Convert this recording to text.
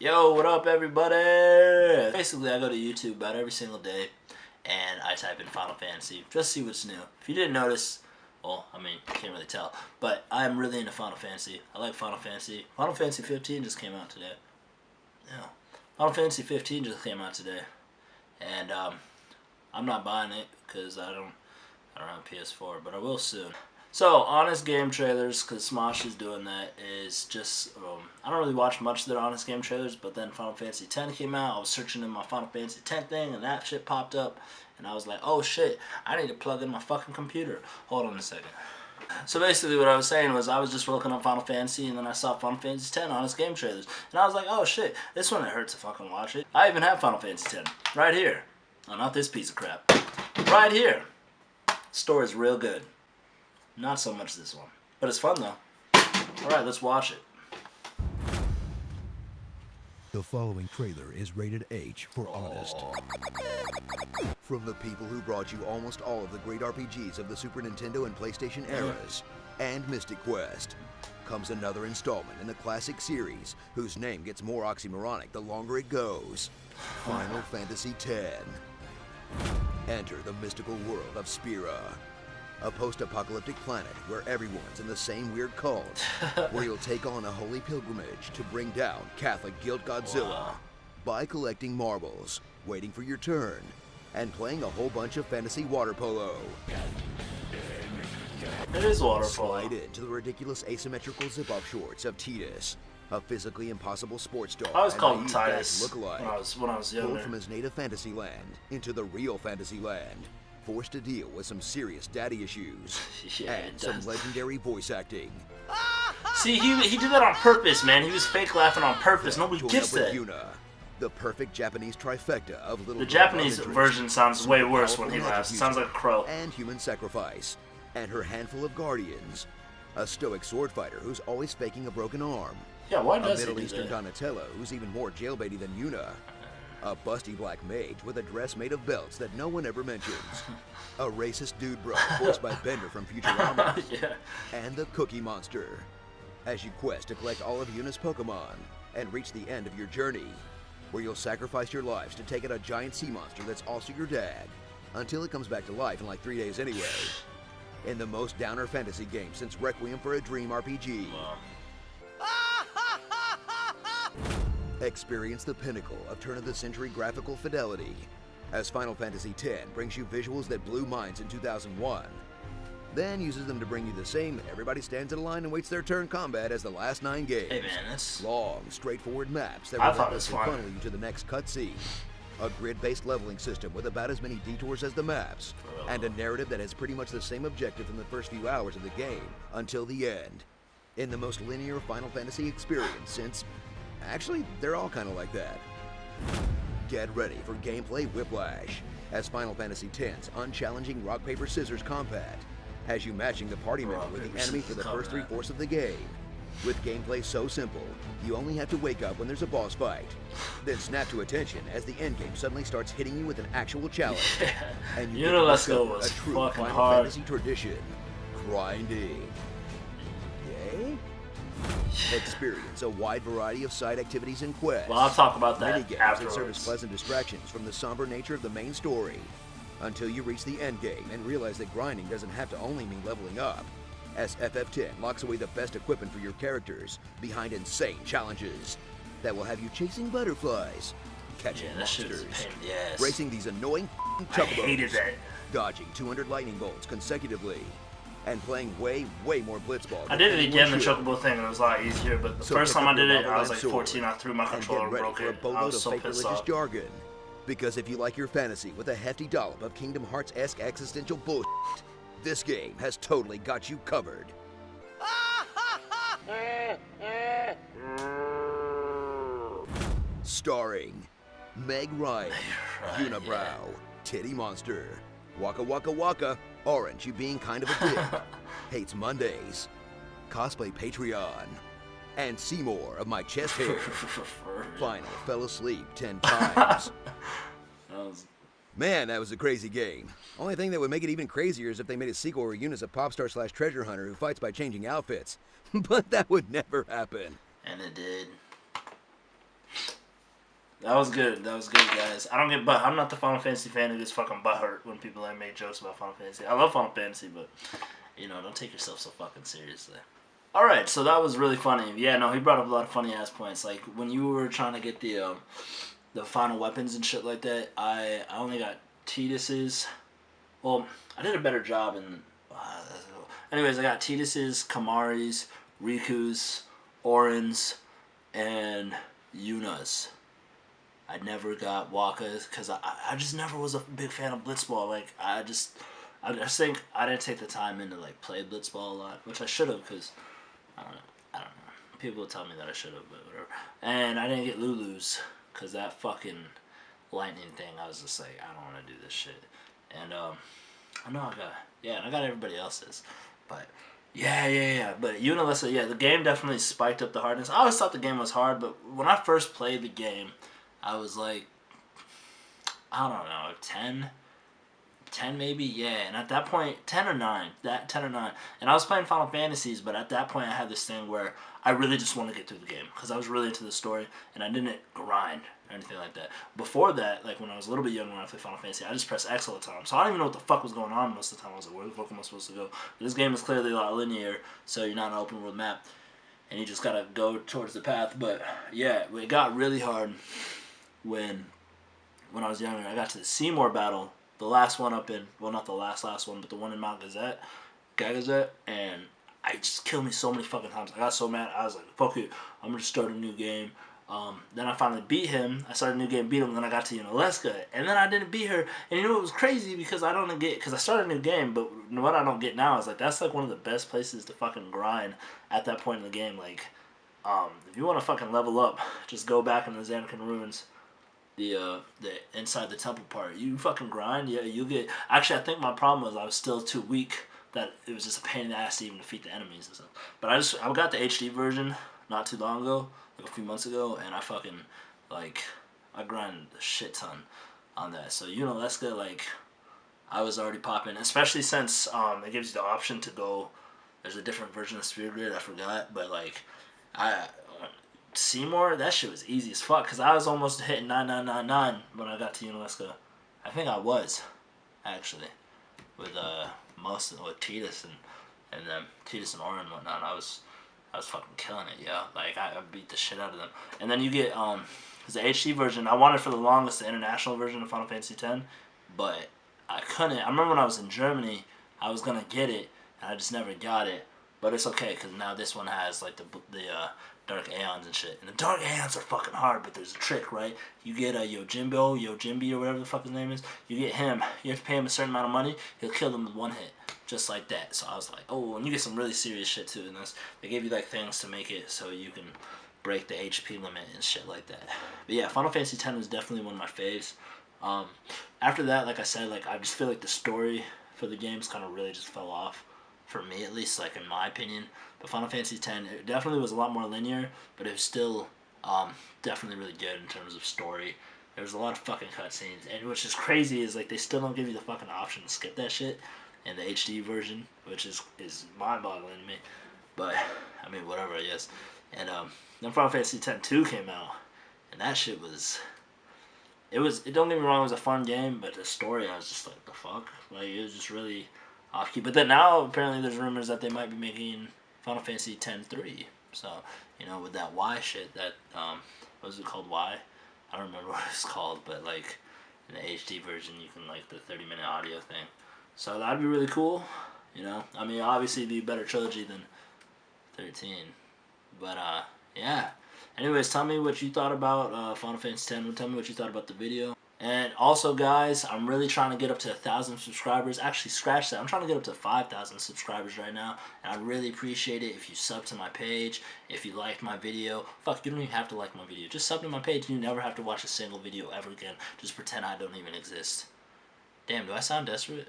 Yo, what up everybody? Basically, I go to YouTube about every single day and I type in Final Fantasy just to see what's new. If you didn't notice, well, I mean, you can't really tell, but I'm really into Final Fantasy. I like Final Fantasy. Final Fantasy 15 just came out today. Yeah. Final Fantasy 15 just came out today. And I'm not buying it because I don't have a PS4, but I will soon. So, Honest Game trailers, because Smosh is doing that, is just, I don't really watch much of their Honest Game trailers, but then Final Fantasy X came out, I was searching in my Final Fantasy X thing, and that shit popped up, and I was like, oh shit, I need to plug in my fucking computer. Hold on a second. So basically what I was saying was I was just looking up Final Fantasy, and then I saw Final Fantasy X Honest Game trailers, and I was like, oh shit, this one it hurts to fucking watch it. I even have Final Fantasy X, right here. Oh, not this piece of crap. Right here. Story's real good. Not so much this one. But it's fun, though. Alright, let's watch it. The following trailer is rated H for honest. From the people who brought you almost all of the great RPGs of the Super Nintendo and PlayStation eras, and Mystic Quest, comes another installment in the classic series, whose name gets more oxymoronic the longer it goes. Final Fantasy X. Enter the mystical world of Spira, a post-apocalyptic planet where everyone's in the same weird cult, where you'll take on a holy pilgrimage to bring down Catholic Guild Godzilla by collecting marbles, waiting for your turn, and playing a whole bunch of fantasy water polo. It is water polo. Slide into the ridiculous asymmetrical zip-off shorts of Tidus, a physically impossible sports star. I was called and Titus lookalike, when I was younger. pulled from his native fantasy land into the real fantasy land, forced to deal with some serious daddy issues and some legendary voice acting. See, he did that on purpose, man. He was fake laughing on purpose. Nobody Join gets up with that. Yuna, the perfect Japanese trifecta of little. The Japanese love version interest, sounds way super worse when powerful he laughs. It magic sounds like a crow. and human sacrifice, and her handful of guardians, a stoic sword fighter who's always faking a broken arm. Yeah, why A does he Middle do Eastern that? Donatello who's even more jailbaity than Yuna. A busty black mage with a dress made of belts that no one ever mentions. A racist dude bro voiced by Bender from Futurama. Yeah. And the Cookie Monster. As you quest to collect all of Yuna's Pokemon and reach the end of your journey, where you'll sacrifice your lives to take out a giant sea monster that's also your dad, until it comes back to life in like 3 days anyway. In the most downer fantasy game since Requiem for a Dream RPG. Wow. Experience the pinnacle of turn-of-the-century graphical fidelity as Final Fantasy X brings you visuals that blew minds in 2001, then uses them to bring you the same everybody stands in a line and waits their turn combat as the last 9 games. Hey man, that's... Long, straightforward maps that I thought it was relentlessly fun. funnel you to the next cutscene, a grid-based leveling system with about as many detours as the maps, and a narrative that has pretty much the same objective from the first few hours of the game until the end. In the most linear Final Fantasy experience since... Actually, they're all kind of like that. Get ready for gameplay whiplash as Final Fantasy X's unchallenging rock, paper, scissors combat has you matching the party member with the enemy for the first 3/4 of the game. With gameplay so simple, you only have to wake up when there's a boss fight, then snap to attention as the endgame suddenly starts hitting you with an actual challenge. And you get to Let's Go discover was a true fucking Final hard. Fantasy tradition, grinding. Yay? Experience a wide variety of side activities and quests. Well, I'll talk about that Minigames that serve as afterwards. pleasant distractions from the somber nature of the main story, until you reach the end game and realize that grinding doesn't have to only mean leveling up, as FF10 locks away the best equipment for your characters behind insane challenges that will have you chasing butterflies, catching Yeah, that shit is a monsters, pain in the ass. racing these annoying I hated chocobos, that. dodging 200 lightning bolts consecutively, and playing way more blitzball. I than did it anyone again, the should. chocobo thing, and it was a lot easier, but the So first pick time up I did your it, I was like Marvel 14, I threw my and controller get and ready broke for a it. I boatload was of so fake pissed religious off. jargon. Because if you like your fantasy with a hefty dollop of Kingdom Hearts-esque existential bullshit, this game has totally got you covered. Starring Meg Ryan, Unibrow, Titty Monster, Waka Waka Waka, Orange, you being kind of a dick, Hates Mondays, Cosplay Patreon, and Seymour of my chest hair. Final fell asleep 10 times. Man, that was a crazy game. Only thing that would make it even crazier is if they made a sequel where Yuna's a pop star / treasure hunter who fights by changing outfits. But that would never happen. And it did. That was good. That was good, guys. I don't get I'm not the Final Fantasy fan who gets fucking butthurt when people like make jokes about Final Fantasy. I love Final Fantasy, but you know, don't take yourself so fucking seriously. All right, so that was really funny. Yeah, no, he brought up a lot of funny ass points. Like when you were trying to get the final weapons and shit like that, I only got Tidus's. Well, I did a better job in. Anyways, I got Tidus's, Kamari's, Riku's, Auron's, and Yuna's. I never got Wakka's because I just never was a big fan of Blitzball. Like I just think I didn't take the time in to like play Blitzball a lot, which I should have because I don't know. People will tell me that I should have, but whatever. And I didn't get Lulu's because that fucking lightning thing. I was just like, I don't want to do this shit. And I know and I got everybody else's, but. Yeah. But Unalessa, the game definitely spiked up the hardness. I always thought the game was hard, but when I first played the game, I was like, I don't know, 10 maybe, yeah. And at that point, 10 or 9. And I was playing Final Fantasies, but at that point I had this thing where I really just wanted to get through the game because I was really into the story and I didn't grind or anything like that. Before that, like when I was a little bit younger when I played Final Fantasy, I just pressed X all the time. So I don't even know what the fuck was going on most of the time. I was like, where the fuck am I supposed to go? This game is clearly a lot linear, so you're not an open world map and you just gotta go towards the path. But yeah, it got really hard when I was younger. I got to the Seymour battle, the last one up in, well, not the last one, but the one in Mount Gagazet, and it just killed me so many fucking times. I got so mad. I was like, fuck it, I'm gonna start a new game. Then I finally beat him. I started a new game, beat him. Then I got to Unalesca, and then I didn't beat her. And you know it was crazy because I started a new game, but what I don't get now is like that's like one of the best places to fucking grind at that point in the game. Like, if you want to fucking level up, just go back in the Zanarkand ruins. The inside the temple part, you fucking grind. Yeah, you get. Actually, I think my problem was I was still too weak. That it was just a pain in the ass to even defeat the enemies and stuff. But I got the HD version not too long ago, like a few months ago, and I fucking I grinded a shit ton on that. So Unalesca, like I was already popping, especially since it gives you the option to go. There's a different version of Sphere Grid. I forgot, but like Seymour, that shit was easy as fuck because I was almost hitting 9999 when I got to Unalesca. I think I was actually with with Tidus and Tidus and Auron and whatnot. I was fucking killing it, yo. Like I beat the shit out of them. And then you get the HD version. I wanted for the longest the international version of Final Fantasy X, but I couldn't. I remember when I was in Germany, I was gonna get it, and I just never got it. But it's okay because now this one has like the Dark Aeons and shit. And the Dark Aeons are fucking hard, but there's a trick, right? You get Yojimbi or whatever the fuck his name is. You get him. You have to pay him a certain amount of money. He'll kill them with one hit, just like that. So I was like, oh, and you get some really serious shit too. And they gave you like things to make it so you can break the HP limit and shit like that. But yeah, Final Fantasy X was definitely one of my faves. After that, like I said, like I just feel like the story for the games kind of really just fell off. For me, at least, like in my opinion. But Final Fantasy X, it definitely was a lot more linear, but it was still definitely really good in terms of story. There was a lot of fucking cutscenes, and which is crazy is like they still don't give you the fucking option to skip that shit in the HD version, which is mind-boggling to me. But I mean, whatever, I guess. And then Final Fantasy X-2 came out, and that shit was. It don't get me wrong, it was a fun game, but the story, I was just like, the fuck, like it was just really. But then now apparently there's rumors that they might be making Final Fantasy X-3. So with that Y shit, that what was it called, Y? I don't remember what it's called, but like in the HD version you can like the 30-minute audio thing. So that'd be really cool. I mean obviously it'd be a better trilogy than 13. But yeah. Anyways, tell me what you thought about Final Fantasy X. Tell me what you thought about the video. And also, guys, I'm really trying to get up to 1,000 subscribers. Actually, scratch that. I'm trying to get up to 5,000 subscribers right now. And I'd really appreciate it if you sub to my page, if you liked my video. Fuck, you don't even have to like my video. Just sub to my page. You never have to watch a single video ever again. Just pretend I don't even exist. Damn, do I sound desperate?